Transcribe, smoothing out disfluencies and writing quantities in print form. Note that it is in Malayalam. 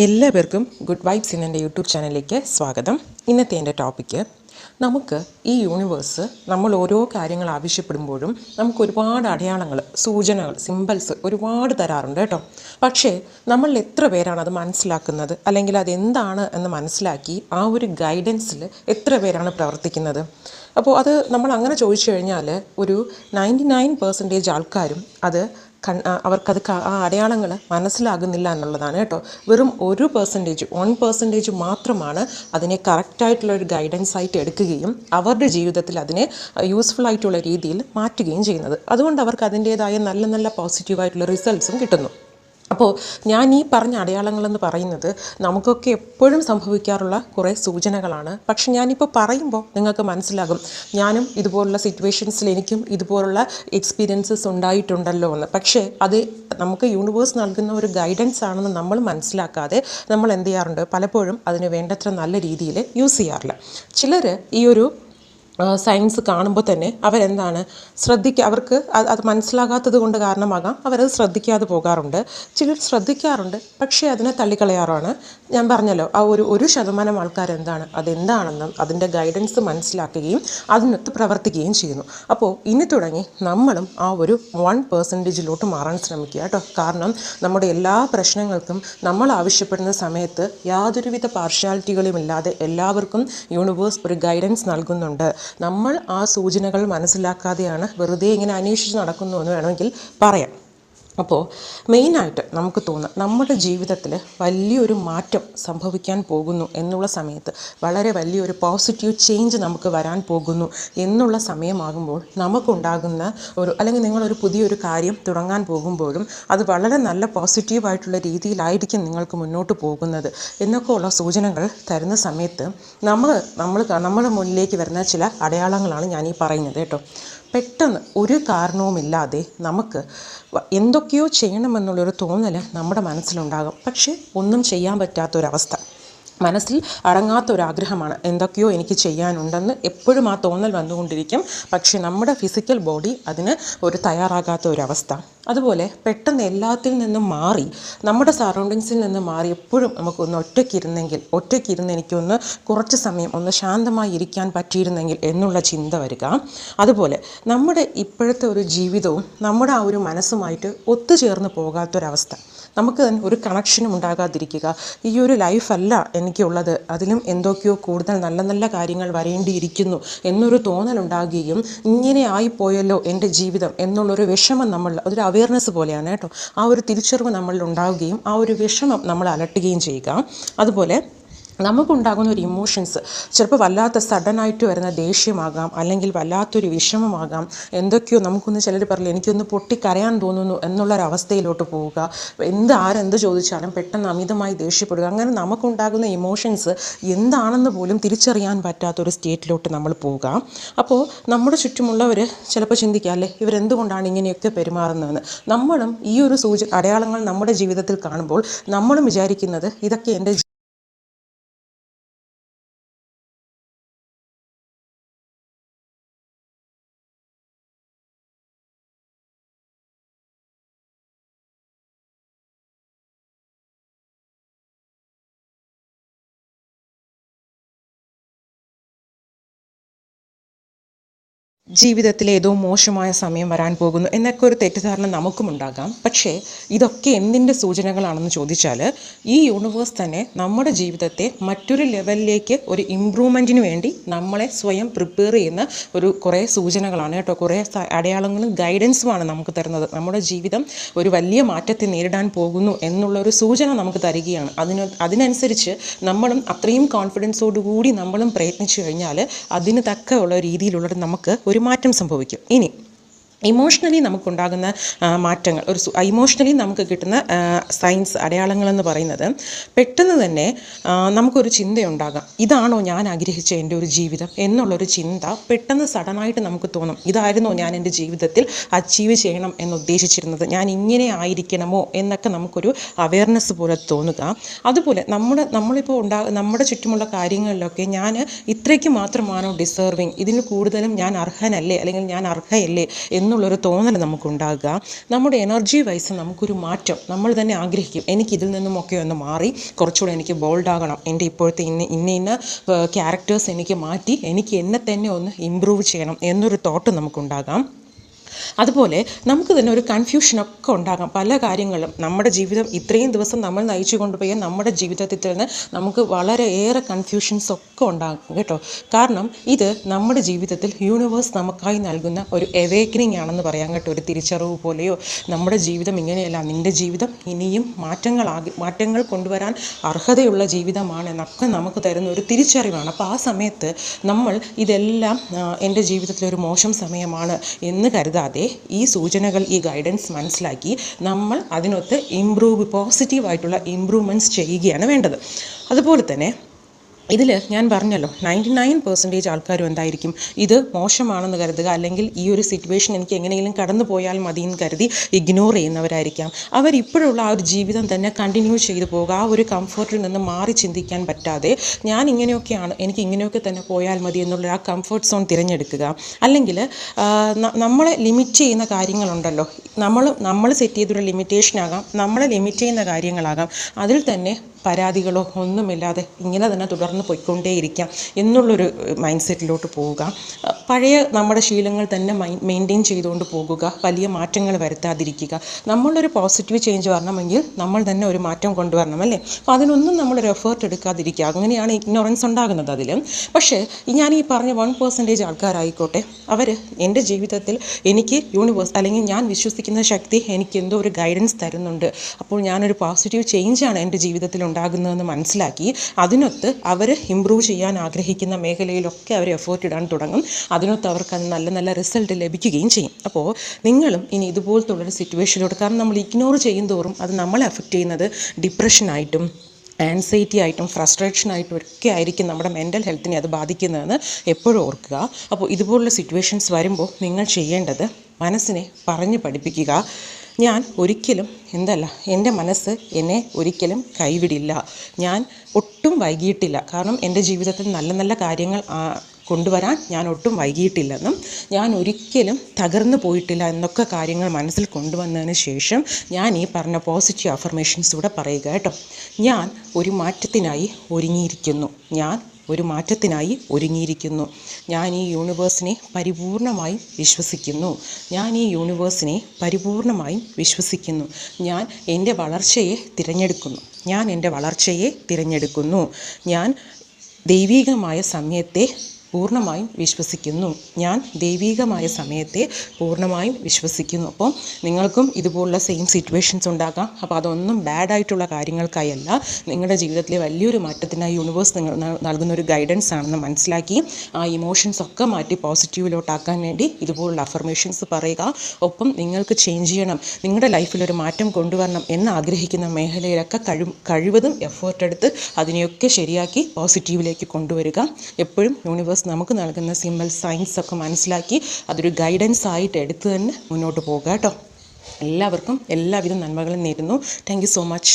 എല്ലാവർക്കും ഗുഡ് വൈബ്സ് എൻ്റെ യൂട്യൂബ് ചാനലിലേക്ക് സ്വാഗതം. ഇന്നത്തെ എൻ്റെ ടോപ്പിക്ക്, നമുക്ക് ഈ യൂണിവേഴ്സ് നമ്മൾ ഓരോ കാര്യങ്ങൾ ആവശ്യപ്പെടുമ്പോഴും നമുക്ക് ഒരുപാട് അടയാളങ്ങൾ, സൂചനകൾ, സിമ്പിൾസ് ഒരുപാട് തരാറുണ്ട് കേട്ടോ. പക്ഷേ നമ്മൾ എത്ര പേരാണ് അത് മനസ്സിലാക്കുന്നത്, അല്ലെങ്കിൽ അതെന്താണ് എന്ന് മനസ്സിലാക്കി ആ ഒരു ഗൈഡൻസിൽ എത്ര പേരാണ് പ്രവർത്തിക്കുന്നത്? അപ്പോൾ അത് നമ്മൾ അങ്ങനെ ചോദിച്ചു കഴിഞ്ഞാൽ ഒരു 99% ആൾക്കാരും അത് അവർക്കത് ആ അടയാളങ്ങൾ മനസ്സിലാകുന്നില്ല എന്നുള്ളതാണ് കേട്ടോ. വെറും 1% മാത്രമാണ് അതിനെ കറക്റ്റായിട്ടുള്ളൊരു ഗൈഡൻസ് ആയിട്ട് എടുക്കുകയും അവരുടെ ജീവിതത്തിൽ അതിനെ യൂസ്ഫുൾ ആയിട്ടുള്ള രീതിയിൽ മാറ്റുകയും ചെയ്യുന്നത്. അതുകൊണ്ട് അവർക്ക് അതിൻ്റേതായ നല്ല നല്ല പോസിറ്റീവായിട്ടുള്ള റിസൾട്ട്സും കിട്ടുന്നു. അപ്പോൾ ഞാൻ ഈ പറഞ്ഞ അടയാളങ്ങളെന്ന് പറയുന്നത് നമുക്കൊക്കെ എപ്പോഴും സംഭവിക്കാറുള്ള കുറേ സൂചനകളാണ്. പക്ഷെ ഞാനിപ്പോൾ പറയുമ്പോൾ നിങ്ങൾക്ക് മനസ്സിലാകും, ഞാനും ഇതുപോലുള്ള സിറ്റുവേഷൻസിൽ എനിക്കും ഇതുപോലുള്ള എക്സ്പീരിയൻസസ് ഉണ്ടായിട്ടുണ്ടല്ലോ എന്ന്. പക്ഷേ അത് നമുക്ക് യൂണിവേഴ്സ് നൽകുന്ന ഒരു ഗൈഡൻസ് ആണെന്ന് നമ്മൾ മനസ്സിലാക്കാതെ നമ്മൾ എന്ത് ചെയ്യാറുണ്ട്, പലപ്പോഴും അതിന് വേണ്ടത്ര നല്ല രീതിയിൽ യൂസ് ചെയ്യാറില്ല. ചിലർ ഈ ഒരു സയൻസ് കാണുമ്പോൾ തന്നെ അവരെന്താണ് അവർക്ക് അത് മനസ്സിലാകാത്തത് കൊണ്ട് കാരണമാകാം അവരത് ശ്രദ്ധിക്കാതെ പോകാറുണ്ട്. ചിലർ ശ്രദ്ധിക്കാറുണ്ട്, പക്ഷേ അതിനെ തള്ളിക്കളയാറാണ്. ഞാൻ പറഞ്ഞല്ലോ, ആ 1% ആൾക്കാരെന്താണ് അതെന്താണെന്നും അതിൻ്റെ ഗൈഡൻസ് മനസ്സിലാക്കുകയും അതിനൊത്ത് പ്രവർത്തിക്കുകയും ചെയ്യുന്നു. അപ്പോൾ ഇനി തുടങ്ങി നമ്മളും ആ ഒരു 1%ലോട്ട് മാറാൻ ശ്രമിക്കുക കേട്ടോ. കാരണം നമ്മുടെ എല്ലാ പ്രശ്നങ്ങൾക്കും നമ്മൾ ആവശ്യപ്പെടുന്ന സമയത്ത് യാതൊരുവിധ പാർഷ്യാലിറ്റികളും ഇല്ലാതെ എല്ലാവർക്കും യൂണിവേഴ്സ് ഒരു ഗൈഡൻസ് നൽകുന്നുണ്ട്. നമ്മൾ ആ സൂചനകൾ മനസ്സിലാക്കാതെയാണ് വെറുതെ ഇങ്ങനെ അന്വേഷിച്ച് നടക്കുന്നു എന്ന് വേണമെങ്കിൽ പറയാം. അപ്പോൾ മെയിനായിട്ട് നമുക്ക് തോന്നുക, നമ്മുടെ ജീവിതത്തിൽ വലിയൊരു മാറ്റം സംഭവിക്കാൻ പോകുന്നു എന്നുള്ള സമയത്ത്, വളരെ വലിയൊരു പോസിറ്റീവ് ചേഞ്ച് നമുക്ക് വരാൻ പോകുന്നു എന്നുള്ള സമയമാകുമ്പോൾ നമുക്കുണ്ടാകുന്ന അല്ലെങ്കിൽ നിങ്ങളൊരു പുതിയൊരു കാര്യം തുടങ്ങാൻ പോകുമ്പോഴും അത് വളരെ നല്ല പോസിറ്റീവായിട്ടുള്ള രീതിയിലായിരിക്കും നിങ്ങൾക്ക് മുന്നോട്ട് പോകുന്നത് എന്നൊക്കെ ഉള്ള സൂചനകൾ തരുന്ന സമയത്ത് നമ്മുടെ മുന്നിലേക്ക് വരുന്ന ചില അടയാളങ്ങളാണ് ഞാനീ പറയുന്നത് കേട്ടോ. പെട്ടെന്ന് ഒരു കാരണവുമില്ലാതെ നമുക്ക് എന്തൊക്കെയോ ചെയ്യണമെന്നുള്ളൊരു തോന്നൽ നമ്മുടെ മനസ്സിലുണ്ടാകും. പക്ഷേ ഒന്നും ചെയ്യാൻ പറ്റാത്തൊരവസ്ഥ, മനസ്സിൽ അടങ്ങാത്ത ഒരാഗ്രഹമാണ്. എന്തൊക്കെയോ എനിക്ക് ചെയ്യാനുണ്ടെന്ന് എപ്പോഴും ആ തോന്നൽ വന്നുകൊണ്ടിരിക്കും. പക്ഷേ നമ്മുടെ ഫിസിക്കൽ ബോഡി അതിന് തയ്യാറാകാത്ത ഒരവസ്ഥ. അതുപോലെ പെട്ടെന്ന് എല്ലാത്തിൽ നിന്നും മാറി, നമ്മുടെ സറൗണ്ടിങ്സിൽ നിന്ന് മാറി എപ്പോഴും നമുക്കൊന്ന് ഒറ്റയ്ക്കിരുന്ന് എനിക്കൊന്ന് കുറച്ച് സമയം ഒന്ന് ശാന്തമായി ഇരിക്കാൻ പറ്റിയിരുന്നെങ്കിൽ എന്നുള്ള ചിന്ത വരിക. അതുപോലെ നമ്മുടെ ഇപ്പോഴത്തെ ഒരു ജീവിതവും നമ്മുടെ ആ ഒരു മനസ്സുമായിട്ട് ഒത്തുചേർന്ന് പോകാത്തൊരവസ്ഥ, നമുക്ക് തന്നെ ഒരു കണക്ഷനും ഉണ്ടാകാതിരിക്കുക. ഈ ഒരു ലൈഫല്ല എനിക്കുള്ളത്, അതിലും എന്തൊക്കെയോ കൂടുതൽ നല്ല നല്ല കാര്യങ്ങൾ വരേണ്ടിയിരിക്കുന്നു എന്നൊരു തോന്നലുണ്ടാകുകയും ഇങ്ങനെ ആയിപ്പോയല്ലോ എൻ്റെ ജീവിതം എന്നുള്ളൊരു വിഷമം അതൊരു അവയർനെസ് പോലെയാണ് കേട്ടോ. ആ ഒരു തിരിച്ചറിവ് നമ്മളിൽ ഉണ്ടാവുകയും ആ ഒരു വിഷമം നമ്മൾ അലട്ടുകയും ചെയ്യുക. അതുപോലെ നമുക്കുണ്ടാകുന്ന ഒരു ഇമോഷൻസ് ചിലപ്പോൾ വല്ലാത്ത സഡനായിട്ട് വരുന്ന ദേഷ്യമാകാം, അല്ലെങ്കിൽ വല്ലാത്തൊരു വിഷമമാകാം. എന്തൊക്കെയോ നമുക്കൊന്ന് ചിലർ പറയില്ല, എനിക്കൊന്ന് പൊട്ടിക്കരയാൻ തോന്നുന്നു എന്നുള്ളൊരവസ്ഥയിലോട്ട് പോവുക. ആരെന്ത് ചോദിച്ചാലും പെട്ടെന്ന് അമിതമായി ദേഷ്യപ്പെടുക. അങ്ങനെ നമുക്കുണ്ടാകുന്ന ഇമോഷൻസ് എന്താണെന്ന് പോലും തിരിച്ചറിയാൻ പറ്റാത്തൊരു സ്റ്റേറ്റിലോട്ട് നമ്മൾ പോവുക. അപ്പോൾ നമ്മുടെ ചുറ്റുമുള്ളവർ ചിലപ്പോൾ ചിന്തിക്കുക, അല്ലേ ഇവരെന്തുകൊണ്ടാണ് ഇങ്ങനെയൊക്കെ പെരുമാറുന്നതെന്ന്. നമ്മളും ഈ ഒരു അടയാളങ്ങൾ നമ്മുടെ ജീവിതത്തിൽ കാണുമ്പോൾ നമ്മളും വിചാരിക്കുന്നത് ഇതൊക്കെ എൻ്റെ ജീവിതത്തിൽ ഏതോ മോശമായ സമയം വരാൻ പോകുന്നു എന്നൊക്കെ ഒരു തെറ്റിദ്ധാരണ നമുക്കും ഉണ്ടാകാം. പക്ഷേ ഇതൊക്കെ എന്തിൻ്റെ സൂചനകളാണെന്ന് ചോദിച്ചാൽ, ഈ യൂണിവേഴ്സ് തന്നെ നമ്മുടെ ജീവിതത്തെ മറ്റൊരു ലെവലിലേക്ക് ഒരു ഇമ്പ്രൂവ്മെൻറ്റിന് വേണ്ടി നമ്മളെ സ്വയം പ്രിപ്പയർ ചെയ്യുന്ന കുറേ സൂചനകളാണ് കേട്ടോ. കുറേ അടയാളങ്ങളും ഗൈഡൻസുമാണ് നമുക്ക് തരുന്നത്. നമ്മുടെ ജീവിതം ഒരു വലിയ മാറ്റത്തെ നേരിടാൻ പോകുന്നു എന്നുള്ളൊരു സൂചന നമുക്ക് തരികയാണ്. അതിനനുസരിച്ച് നമ്മളും അത്രയും കോൺഫിഡൻസോടുകൂടി നമ്മളും പ്രയത്നിച്ചു കഴിഞ്ഞാൽ അതിന് തക്ക ഉള്ള രീതിയിലുള്ളത് നമുക്ക് ഒരു മാറ്റം സംഭവിക്കും. ഇനി ഇമോഷണലി നമുക്കുണ്ടാകുന്ന മാറ്റങ്ങൾ, ഇമോഷണലി നമുക്ക് കിട്ടുന്ന സൈൻസ്, അടയാളങ്ങളെന്ന് പറയുന്നത്, പെട്ടെന്ന് തന്നെ നമുക്കൊരു ചിന്തയുണ്ടാകാം, ഇതാണോ ഞാൻ ആഗ്രഹിച്ച എൻ്റെ ഒരു ജീവിതം എന്നുള്ളൊരു ചിന്ത പെട്ടെന്ന് സഡനായിട്ട് നമുക്ക് തോന്നും. ഇതായിരുന്നോ ഞാൻ എൻ്റെ ജീവിതത്തിൽ അച്ചീവ് ചെയ്യണം എന്നുദ്ദേശിച്ചിരുന്നത്, ഞാൻ ഇങ്ങനെ ആയിരിക്കണമോ എന്നൊക്കെ നമുക്കൊരു അവയർനെസ് പോലെ തോന്നുക. അതുപോലെ നമ്മളിപ്പോൾ നമ്മുടെ ചുറ്റുമുള്ള കാര്യങ്ങളിലൊക്കെ ഞാൻ ഇത്രയ്ക്ക് മാത്രമാണോ ഡിസേർവിങ്, ഇതിന് കൂടുതലും ഞാൻ അർഹനല്ലേ അല്ലെങ്കിൽ ഞാൻ അർഹയല്ലേ എന്നുള്ളൊരു തോന്നൽ നമുക്കുണ്ടാകുക. നമ്മുടെ എനർജി വൈസ് നമുക്കൊരു മാറ്റം നമ്മൾ തന്നെ ആഗ്രഹിക്കും. എനിക്കിതിൽ നിന്നുമൊക്കെ ഒന്ന് മാറി കുറച്ചുകൂടെ എനിക്ക് ബോൾഡാകണം, എൻ്റെ ഇപ്പോഴത്തെ ഇന്ന ക്യാരക്ടേഴ്സ് എനിക്ക് മാറ്റി എനിക്ക് എന്നെ തന്നെ ഒന്ന് ഇമ്പ്രൂവ് ചെയ്യണം എന്നൊരു തോട്ട് നമുക്കുണ്ടാകാം. അതുപോലെ നമുക്ക് തന്നെ ഒരു കൺഫ്യൂഷനൊക്കെ ഉണ്ടാകാം. പല കാര്യങ്ങളും നമ്മുടെ ജീവിതം ഇത്രയും ദിവസം നമ്മൾ നയിച്ചു കൊണ്ടുപോയ നമ്മുടെ ജീവിതത്തിൽ തന്നെ നമുക്ക് വളരെയേറെ കൺഫ്യൂഷൻസ് ഒക്കെ ഉണ്ടാകും കേട്ടോ. കാരണം ഇത് നമ്മുടെ ജീവിതത്തിൽ യൂണിവേഴ്സ് നമുക്കായി നൽകുന്ന ഒരു എവേക്കനിങ് ആണെന്ന് പറയാം കേട്ടോ. ഒരു തിരിച്ചറിവ് പോലെയോ, നമ്മുടെ ജീവിതം ഇങ്ങനെയല്ല, നിൻ്റെ ജീവിതം ഇനിയും മാറ്റങ്ങൾ കൊണ്ടുവരാൻ അർഹതയുള്ള ജീവിതമാണ് എന്നൊക്കെ നമുക്ക് തരുന്ന ഒരു തിരിച്ചറിവാണ്. അപ്പോൾ ആ സമയത്ത് നമ്മൾ ഇതെല്ലാം എൻ്റെ ജീവിതത്തിലൊരു മോശം സമയമാണ് എന്ന് കരുതാതെ ഈ സൂചനകൾ, ഈ ഗൈഡൻസ് മനസ്സിലാക്കി നമ്മൾ അതിനൊത്ത് പോസിറ്റീവായിട്ടുള്ള ഇമ്പ്രൂവ്മെൻറ്റ്സ് ചെയ്യുകയാണ് വേണ്ടത്. അതുപോലെ തന്നെ ഇതിൽ ഞാൻ പറഞ്ഞല്ലോ 99% ആൾക്കാരും എന്തായിരിക്കും, ഇത് മോശമാണെന്ന് കരുതുക, അല്ലെങ്കിൽ ഈ ഒരു സിറ്റുവേഷൻ എനിക്ക് എങ്ങനെയെങ്കിലും കടന്നു പോയാൽ മതി എന്ന് കരുതി ഇഗ്നോർ ചെയ്യുന്നവരായിരിക്കാം. അവരിപ്പോഴുള്ള ആ ഒരു ജീവിതം തന്നെ കണ്ടിന്യൂ ചെയ്തു പോകുക. ആ ഒരു കംഫർട്ടിൽ നിന്ന് മാറി ചിന്തിക്കാൻ പറ്റാതെ ഞാൻ ഇങ്ങനെയൊക്കെയാണ്, എനിക്ക് ഇങ്ങനെയൊക്കെ തന്നെ പോയാൽ മതി എന്നുള്ള ആ കംഫർട്ട് സോൺ തിരഞ്ഞെടുക്കുക. അല്ലെങ്കിൽ നമ്മളെ ലിമിറ്റ് ചെയ്യുന്ന കാര്യങ്ങളുണ്ടല്ലോ, നമ്മൾ സെറ്റ് ചെയ്തൊരു ലിമിറ്റേഷനാകാം, നമ്മളെ ലിമിറ്റ് ചെയ്യുന്ന കാര്യങ്ങളാകാം, അതിൽ തന്നെ പരാതികളോ ഒന്നുമില്ലാതെ ഇങ്ങനെ തന്നെ തുടർന്ന് പോയിക്കൊണ്ടേയിരിക്കാം എന്നുള്ളൊരു മൈൻഡ് സെറ്റിലോട്ട് പോവുക. പഴയ നമ്മുടെ ശീലങ്ങൾ തന്നെ മെയിൻറ്റെയിൻ ചെയ്തുകൊണ്ട് പോകുക, വലിയ മാറ്റങ്ങൾ വരുത്താതിരിക്കുക. നമ്മളൊരു പോസിറ്റീവ് ചേഞ്ച് വരണമെങ്കിൽ നമ്മൾ തന്നെ ഒരു മാറ്റം കൊണ്ടുവരണം അല്ലേ. അപ്പോൾ അതിനൊന്നും നമ്മളൊരു എഫേർട്ട് എടുക്കാതിരിക്കുക. അങ്ങനെയാണ് ഇഗ്നോറൻസ് ഉണ്ടാകുന്നത് അതിൽ. പക്ഷേ ഞാൻ ഈ പറഞ്ഞ 1% ആൾക്കാരായിക്കോട്ടെ, അവർ എൻ്റെ ജീവിതത്തിൽ എനിക്ക് യൂണിവേഴ്സ് അല്ലെങ്കിൽ ഞാൻ വിശ്വസിക്കുന്ന ശക്തി എനിക്ക് എന്തോ ഒരു ഗൈഡൻസ് തരുന്നുണ്ട്, അപ്പോൾ ഞാനൊരു പോസിറ്റീവ് ചേഞ്ചാണ് എൻ്റെ ജീവിതത്തിൽ ഉണ്ടാകുന്നതെന്ന് മനസ്സിലാക്കി അതിനൊത്ത് അവർ ഇമ്പ്രൂവ് ചെയ്യാൻ ആഗ്രഹിക്കുന്ന മേഖലയിലൊക്കെ അവർ എഫേർട്ട് ഇടാൻ തുടങ്ങും. അതിനൊത്ത് അവർക്ക് അത് നല്ല നല്ല റിസൾട്ട് ലഭിക്കുകയും ചെയ്യും. അപ്പോൾ നിങ്ങളും ഇനി ഇതുപോലത്തുള്ളൊരു സിറ്റുവേഷനിലോട്ട്, കാരണം നമ്മൾ ഇഗ്നോർ ചെയ്യും തോറും അത് നമ്മളെ അഫക്റ്റ് ചെയ്യുന്നത് ഡിപ്രഷനായിട്ടും ആൻസൈറ്റി ആയിട്ടും ഫ്രസ്ട്രേഷനായിട്ടും ഒക്കെ ആയിരിക്കും നമ്മുടെ മെൻ്റൽ ഹെൽത്തിനെ അത് ബാധിക്കുന്നതെന്ന് എപ്പോഴും ഓർക്കുക. അപ്പോൾ ഇതുപോലുള്ള സിറ്റുവേഷൻസ് വരുമ്പോൾ നിങ്ങൾ ചെയ്യേണ്ടത് മനസ്സിനെ പറഞ്ഞ് പഠിപ്പിക്കുക. ഞാൻ ഒരിക്കലും എൻ്റെ മനസ്സ് എന്നെ ഒരിക്കലും കൈവിടില്ല, ഞാൻ ഒട്ടും വൈകിയിട്ടില്ല, കാരണം എൻ്റെ ജീവിതത്തിൽ നല്ല നല്ല കാര്യങ്ങൾ കൊണ്ടുവരാൻ ഞാൻ ഒട്ടും വൈകിയിട്ടില്ലെന്നും ഞാൻ ഒരിക്കലും തകർന്നു പോയിട്ടില്ല എന്നൊക്കെ കാര്യങ്ങൾ മനസ്സിൽ കൊണ്ടുവന്നതിന് ശേഷം ഞാൻ ഈ പറഞ്ഞ പോസിറ്റീവ് അഫർമേഷൻസ് കൂടെ പറയുക കേട്ടോ. ഞാൻ ഒരു മാറ്റത്തിനായി ഒരുങ്ങിയിരിക്കുന്നു, ഞാൻ ഈ യൂണിവേഴ്സിനെ പരിപൂർണമായും വിശ്വസിക്കുന്നു, ഞാൻ എൻ്റെ വളർച്ചയെ തിരഞ്ഞെടുക്കുന്നു, ഞാൻ ദൈവികമായ സമയത്തെ പൂർണ്ണമായും വിശ്വസിക്കുന്നു. അപ്പോൾ നിങ്ങൾക്കും ഇതുപോലുള്ള സെയിം സിറ്റുവേഷൻസ് ഉണ്ടാകാം. അപ്പോൾ അതൊന്നും ബാഡായിട്ടുള്ള കാര്യങ്ങൾക്കായല്ല, നിങ്ങളുടെ ജീവിതത്തിലെ വലിയൊരു മാറ്റത്തിനായി യൂണിവേഴ്സ് നിങ്ങൾ നൽകുന്ന ഒരു ഗൈഡൻസ് ആണെന്ന് മനസ്സിലാക്കി ആ ഇമോഷൻസ് ഒക്കെ മാറ്റി പോസിറ്റീവിലോട്ടാക്കാൻ വേണ്ടി ഇതുപോലുള്ള അഫർമേഷൻസ് പറയുക. ഒപ്പം നിങ്ങൾക്ക് ചേഞ്ച് ചെയ്യണം, നിങ്ങളുടെ ലൈഫിലൊരു മാറ്റം കൊണ്ടുവരണം എന്ന് ആഗ്രഹിക്കുന്ന മേഖലയിലൊക്കെ കഴിവതും എഫേർട്ട് എടുത്ത് അതിനെയൊക്കെ ശരിയാക്കി പോസിറ്റീവിലേക്ക് കൊണ്ടുവരിക. എപ്പോഴും യൂണിവേഴ്സ് നമുക്ക് നൽകുന്ന സിമ്പിൾ സയൻസ് ഒക്കെ മനസ്സിലാക്കി അതൊരു ഗൈഡൻസ് ആയിട്ട് എടുത്ത് തന്നെ മുന്നോട്ട് പോകുക കേട്ടോ. എല്ലാവർക്കും എല്ലാവിധ നന്മകളും നേരുന്നു. Thank you so much.